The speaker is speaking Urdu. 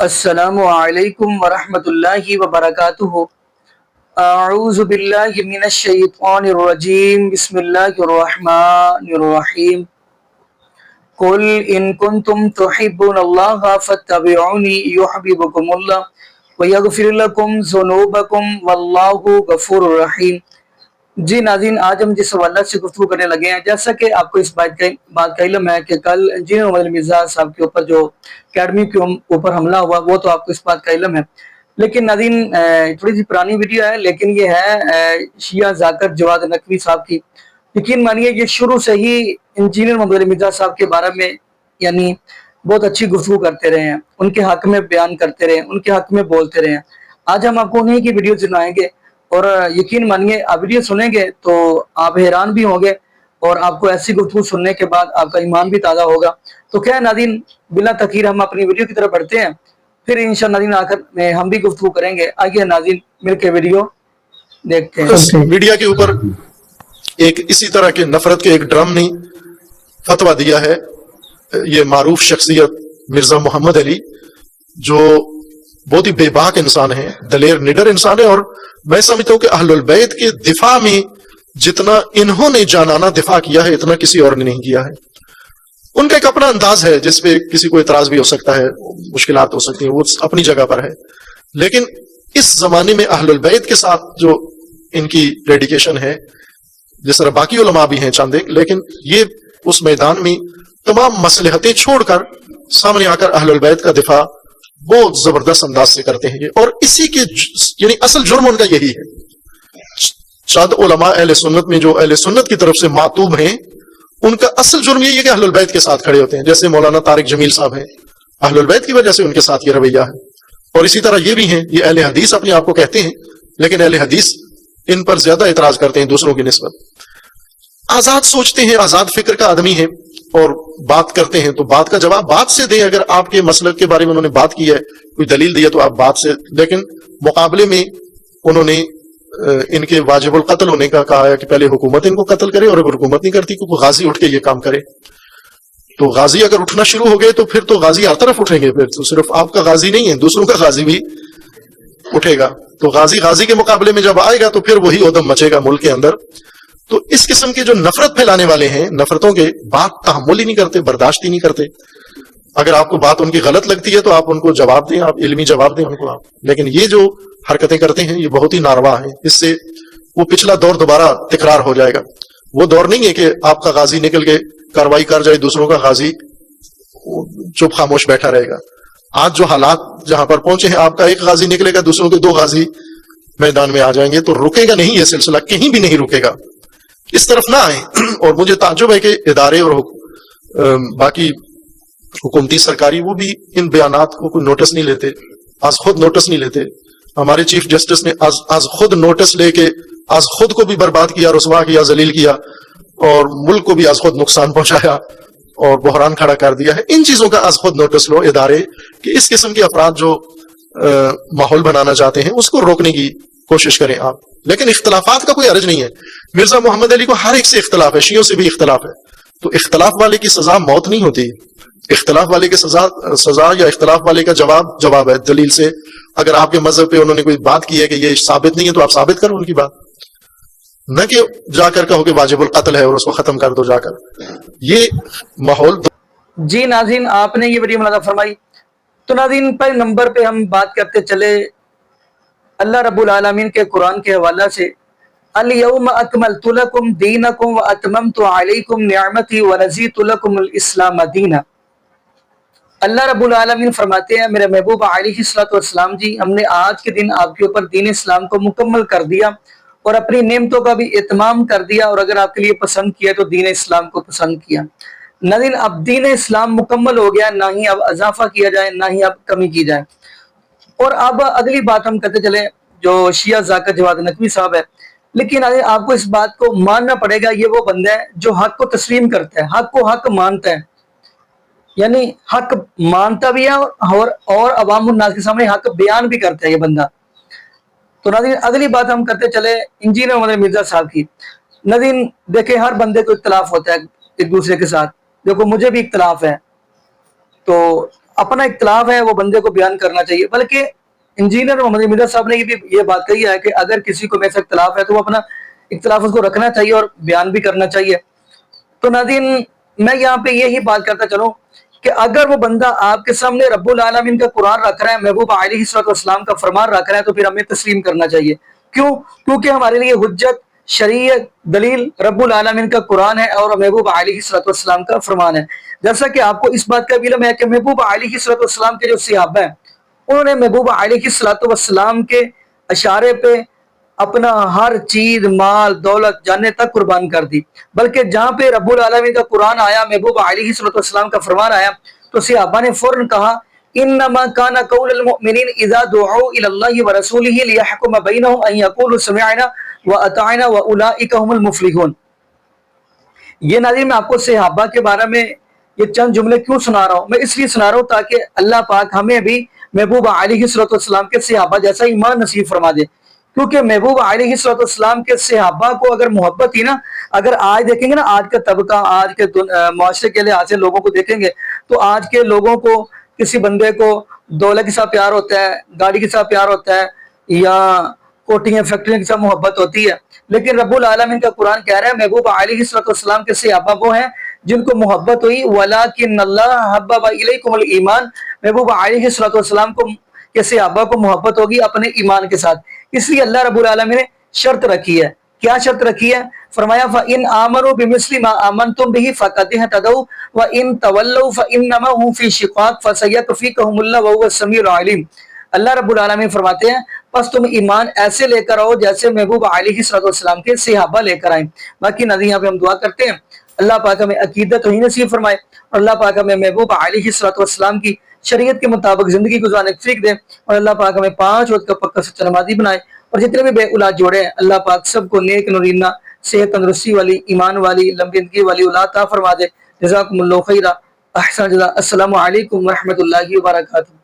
السلام علیکم ورحمۃ اللہ وبرکاتہ۔ اعوذ باللہ من الشیطان الرجیم، بسم اللہ الرحمن الرحیم۔ قل ان کنتم تحبون اللہ فاتبعونی یحببکم اللہ ویغفر لکم ذنوبکم واللہ غفور رحیم۔ جی ناظرین، آج ہم جس حوالہ سے گفتگو کرنے لگے ہیں، جیسا کہ آپ کو اس بات کا علم ہے کہ کل انجینئر محمد مرزا صاحب کے اوپر جو اکیڈمی کے اوپر حملہ ہوا، وہ تو آپ کو اس بات کا علم ہے۔ لیکن ناظرین، تھوڑی سی پرانی ویڈیو ہے، لیکن یہ ہے شیعہ ذاکر جواد نقوی صاحب کی۔ یقین مانیے یہ شروع سے ہی انجینئر محمد مرزا صاحب کے بارے میں یعنی بہت اچھی گفتگو کرتے رہے ہیں، ان کے حق میں بیان کرتے رہے ہیں، ان کے حق میں بولتے رہے ہیں۔ آج ہم آپ کو انہیں کی ویڈیو سنائیں گے، اور یقین مانیے آپ ویڈیو سنیں گے تو آپ حیران بھی ہوں گے، اور آپ کو ایسی گفتگو سننے کے بعد آپ کا ایمان بھی تازہ ہوگا۔ تو کیا ناظرین، بلا تاخیر ہم اپنی ویڈیو کی طرف بڑھتے ہیں، پھر انشاءاللہ ناظرین آخر میں ہم بھی گفتگو کریں گے۔ آئیے ناظرین مل کے ویڈیو دیکھتے ہیں۔ میڈیا کے اوپر ایک اسی طرح کے نفرت کے ایک ڈرم نے فتویٰ دیا ہے یہ معروف شخصیت مرزا محمد علی، جو بہت ہی بے باک انسان ہے، دلیر نڈر انسان ہے، اور میں سمجھتا ہوں کہ اہل البیت کے دفاع میں جتنا انہوں نے جانانہ دفاع کیا ہے اتنا کسی اور نے نہیں کیا ہے۔ ان کا ایک اپنا انداز ہے جس پہ کسی کو اعتراض بھی ہو سکتا ہے، مشکلات ہو سکتی ہیں، وہ اپنی جگہ پر ہے، لیکن اس زمانے میں اہل البیت کے ساتھ جو ان کی ڈیڈیکیشن ہے، جس طرح باقی علماء بھی ہیں چند ایک، لیکن یہ اس میدان میں تمام مصلحتیں چھوڑ کر سامنے آ کر اہل البیت کا دفاع بہت زبردست انداز سے کرتے ہیں، اور اسی کے یعنی اصل جرم ان کا یہی ہے۔ چند علماء اہل سنت میں جو اہل سنت کی طرف سے معتوب ہیں، ان کا اصل جرم یہ ہے کہ اہل البیت کے ساتھ کھڑے ہوتے ہیں، جیسے مولانا طارق جمیل صاحب ہیں، اہل البیت کی وجہ سے ان کے ساتھ یہ رویہ ہے، اور اسی طرح یہ بھی ہیں، یہ اہل حدیث اپنے آپ کو کہتے ہیں، لیکن اہل حدیث ان پر زیادہ اعتراض کرتے ہیں دوسروں کی نسبت۔ آزاد سوچتے ہیں، آزاد فکر کا آدمی ہے، اور بات کرتے ہیں تو بات کا جواب بات سے دیں۔ اگر آپ کے مسلک کے بارے میں انہوں نے بات کی ہے، کوئی دلیل دی ہے، تو آپ بات سے، لیکن مقابلے میں انہوں نے ان کے واجب القتل ہونے کا کہا ہے کہ پہلے حکومت ان کو قتل کرے، اور اگر حکومت نہیں کرتی تو غازی اٹھ کے یہ کام کرے۔ تو غازی اگر اٹھنا شروع ہو گئے تو پھر تو غازی ہر طرف اٹھیں گے، پھر تو صرف آپ کا غازی نہیں ہے، دوسروں کا غازی بھی اٹھے گا۔ تو غازی کے مقابلے میں جب آئے گا تو پھر وہی عدم مچے گا ملک کے اندر۔ تو اس قسم کے جو نفرت پھیلانے والے ہیں، نفرتوں کے بات تحمل ہی نہیں کرتے، برداشت ہی نہیں کرتے۔ اگر آپ کو بات ان کی غلط لگتی ہے تو آپ ان کو جواب دیں، آپ علمی جواب دیں ان کو آپ، لیکن یہ جو حرکتیں کرتے ہیں یہ بہت ہی ناروا ہیں۔ اس سے وہ پچھلا دور دوبارہ تکرار ہو جائے گا۔ وہ دور نہیں ہے کہ آپ کا غازی نکل کے کاروائی کر جائے، دوسروں کا غازی چپ خاموش بیٹھا رہے گا۔ آج جو حالات جہاں پر پہنچے ہیں، آپ کا ایک غازی نکلے گا، دوسروں کے 2 غازی میدان میں آ جائیں گے، تو رکے گا نہیں، یہ سلسلہ کہیں بھی نہیں رکے گا۔ اس طرف نہ آئیں۔ اور مجھے تعجب ہے کہ ادارے اور باقی حکومتی سرکاری وہ بھی ان بیانات کو کوئی نوٹس نہیں لیتے، آج خود نوٹس نہیں لیتے۔ ہمارے چیف جسٹس نے آج خود نوٹس لے کے آج خود کو بھی برباد کیا، رسوا کیا، ذلیل کیا، اور ملک کو بھی آج خود نقصان پہنچایا اور بحران کھڑا کر دیا ہے۔ ان چیزوں کا آج خود نوٹس لو ادارے، کہ اس قسم کے افراد جو ماحول بنانا چاہتے ہیں اس کو روکنے کی کوشش کریں آپ۔ لیکن اختلافات کا کوئی حرج نہیں ہے۔ مرزا محمد علی کو ہر ایک سے اختلاف ہے، شیعوں سے بھی اختلاف ہے، تو اختلاف والے کی سزا موت نہیں ہوتی۔ اختلاف والے کی سزا یا اختلاف والے کا جواب ہے دلیل سے۔ اگر آپ کے مذہب پہ انہوں نے کوئی بات کی ہے کہ یہ ثابت نہیں ہے تو آپ ثابت کرو ان کی بات، نہ کہ جا کر کہو کہ واجب القتل ہے اور اس کو ختم کر دو جا کر۔ یہ ماحول۔ جی ناظرین، آپ نے یہ ویڈیو ملاحظہ فرمائی۔ تو ناظرین، پہلے نمبر پہ ہم بات کرتے چلے اللہ رب العالمین کے قرآن کے حوالہ سے، الیوم اکملت لکم دینکم واتممت علیکم نعمتی ورضیت لکم الاسلام دینا۔ اللہ رب العالمین فرماتے ہیں، میرے محبوب علیہ السلام جی، ہم نے آج کے دن آپ کے اوپر دین اسلام کو مکمل کر دیا اور اپنی نعمتوں کا بھی اتمام کر دیا، اور اگر آپ کے لیے پسند کیا تو دین اسلام کو پسند کیا۔ ناظرین، اب دین اسلام مکمل ہو گیا، نہ ہی اب اضافہ کیا جائے نہ ہی اب کمی کی جائے۔ اور اب اگلی بات ہم کرتے چلیں جو شیعہ ذاکر جواد نقوی صاحب ہے، لیکن آپ کو اس بات کو ماننا پڑے گا، یہ وہ بندہ ہے جو حق کو تسلیم کرتا ہے، حق کو حق مانتا ہے، یعنی حق مانتا بھی ہے اور عوام الناس کے سامنے حق بیان بھی کرتا ہے یہ بندہ۔ تو ناظرین، اگلی بات ہم کرتے چلے انجینئر محمد مرزا صاحب کی۔ ناظرین دیکھیں، ہر بندے کو اختلاف ہوتا ہے ایک دوسرے کے ساتھ، دیکھو مجھے بھی اختلاف ہے، تو اپنا اختلاف ہے وہ بندے کو بیان کرنا چاہیے. بلکہ انجینئر محمد مرزا صاحب نے بھی یہ بات کہی ہے کہ اگر کسی کو میرے سے اختلاف ہے تو وہ اپنا اختلاف اس کو رکھنا چاہیے اور بیان بھی کرنا چاہیے. تو ناظرین میں یہاں پہ یہی بات کرتا چلوں کہ اگر وہ بندہ آپ کے سامنے رب العالمین کا قرآن رکھ رہا ہے, محبوب علیہ السلام کا فرمان رکھ رہا ہے, تو پھر ہمیں تسلیم کرنا چاہیے. کیوں؟ کیونکہ ہمارے لیے حجت, شریعت, دلیل رب العالمین کا قرآن ہے اور محبوب علیہ السلام کا فرمان ہے. جیسا کہ آپ کو اس بات کا علم ہے کہ محبوب علیہ السلام کے جو صحابہ ہیں انہوں نے محبوب علیہ السلام کے اشارے پہ اپنا ہر چیز, مال, دولت, جانیں تک قربان کر دی. بلکہ جہاں پہ رب العالمین کا قرآن آیا, محبوب علیہ السلام کا فرمان آیا, تو صحابہ نے فوراً کہا انما کان قول المؤمنین اذا دعوا الی اللہ ورسولہ لیحکم بینہم ان یقولوا سمعنا واطعنا واولئک هم المفلحون. یہ ناظرین میں آپ کو صحابہ کے بارے میں یہ چند جملے کیوں سنا رہا ہوں؟ میں اس لیے سنا رہا ہوں تاکہ اللہ پاک ہمیں بھی محبوب علیہ السلام کے صحابہ جیسا ایمان نصیب فرما دے. کیونکہ محبوب علیہ السلام کے صحابہ کو اگر محبت ہی نا, اگر آج دیکھیں گے نا آج کا طبقہ, آج کے معاشرے کے لحاظ سے لوگوں کو دیکھیں گے تو آج کے لوگوں کو کسی بندے کو دولت کے ساتھ پیار ہوتا ہے, گاڑی کے ساتھ پیار ہوتا ہے, یا کوٹیاں فیکٹریوں کے ساتھ محبت ہوتی ہے. لیکن رب العالمین کا قرآن کہہ رہا ہے محبوب علیہ السلام کے صحابہ وہ ہیں جن کو محبت ہوئی وَلَٰكِنَّ اللَّهَ حَبَّبَ إِلَيْكُمُ الْإِيمَانَ, محبوب علیہ السلام کو کے صحابہ کو محبت ہوگی اپنے ایمان کے ساتھ. اس لیے اللہ رب العالمین نے شرط رکھی ہے. کیا شرط رکھی ہے؟ فرمایا فَإِنْ آمَنُوا بِمِثْلِ مَا آمَنْتُمْ بِهِ فَقَدْ اهْتَدَوْا وَإِنْ تَوَلَّوْا فَإِنَّمَا هُمْ فِي شِقَاقٍ فَسَيَكْفِيكَهُمُ اللَّهُ وَهُوَ السَّمِيعُ الْعَلِيمُ. اللہ رب العالمین فرماتے ہیں پس تم ایمان ایسے لے کر آؤ جیسے محبوب علیہ السلام کے صحابہ لے کر آئیں. باقی نظر یہاں پہ ہم دعا کرتے ہیں اللہ پاک ہمیں عقیدت توحید نصیب فرمائے اور اللہ پاک ہمیں محبوب علیہ السلام کی شریعت کے مطابق زندگی گزارنے کی توفیق دے اور اللہ پاک ہمیں 5 وقت کا پکا سچا نمازی بنائے. اور جتنے بھی بے اولاد جوڑے ہیں اللہ پاک سب کو نیک نورینہ, صحت, تندرستی والی, ایمان والی, لمبی زندگی والی اولاد عطا فرما دے. جزاکم اللہ خیرہ. احسن جزا. السلام علیکم ورحمۃ اللہ وبرکاتہ.